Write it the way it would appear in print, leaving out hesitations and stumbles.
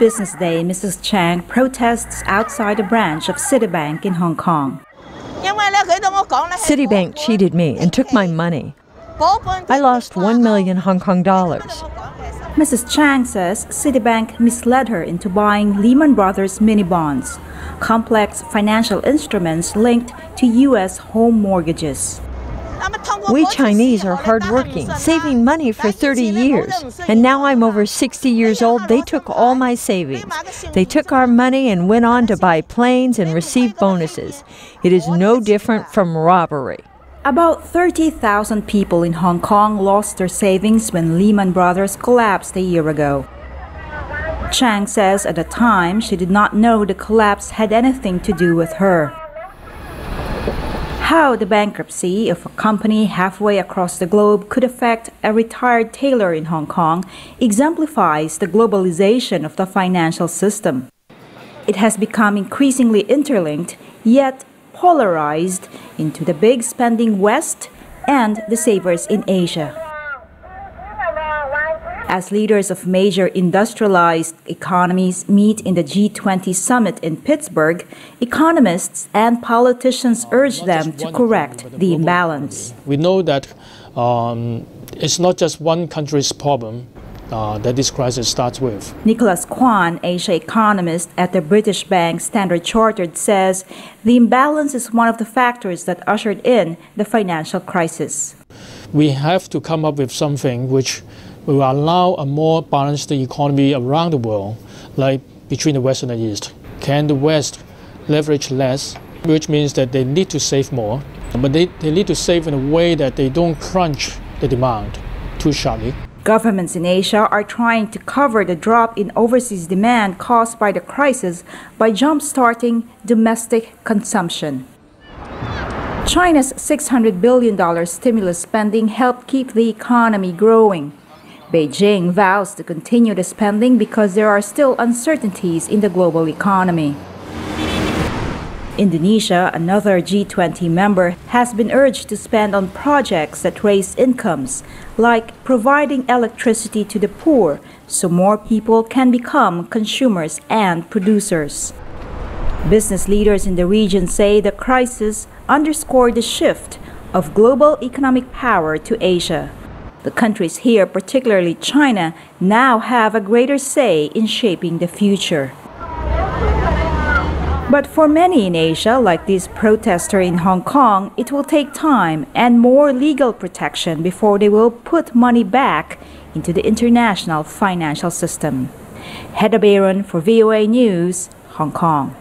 business day, Mrs. Chang protests outside a branch of Citibank in Hong Kong. Citibank cheated me and took my money. I lost 1 million Hong Kong dollars. Mrs. Chang says Citibank misled her into buying Lehman Brothers mini bonds, complex financial instruments linked to U.S. home mortgages. We Chinese are hardworking, saving money for 30 years. And now I'm over 60 years old. They took all my savings. They took our money and went on to buy planes and receive bonuses. It is no different from robbery. About 30,000 people in Hong Kong lost their savings when Lehman Brothers collapsed a year ago. Chang says at the time she did not know the collapse had anything to do with her. How the bankruptcy of a company halfway across the globe could affect a retired tailor in Hong Kong exemplifies the globalization of the financial system. It has become increasingly interlinked, yet polarized into the big spending West and the savers in Asia. As leaders of major industrialized economies meet in the G20 summit in Pittsburgh, economists and politicians urge them to correct the imbalance. We know that it's not just one country's problem that this crisis starts with. Nicholas Kwan, Asia economist at the British bank Standard Chartered, says the imbalance is one of the factors that ushered in the financial crisis. We have to come up with something which will allow a more balanced economy around the world, like between the West and the East. Can the West leverage less, which means that they need to save more, but they need to save in a way that they don't crunch the demand too sharply. Governments in Asia are trying to cover the drop in overseas demand caused by the crisis by jump-starting domestic consumption. China's $600 billion stimulus spending helped keep the economy growing. Beijing vows to continue the spending because there are still uncertainties in the global economy. Indonesia, another G20 member, has been urged to spend on projects that raise incomes, like providing electricity to the poor so more people can become consumers and producers. Business leaders in the region say the crisis underscored the shift of global economic power to Asia. The countries here, particularly China, now have a greater say in shaping the future. But for many in Asia, like this protester in Hong Kong, it will take time and more legal protection before they will put money back into the international financial system. Heda Bayron for VOA News, Hong Kong.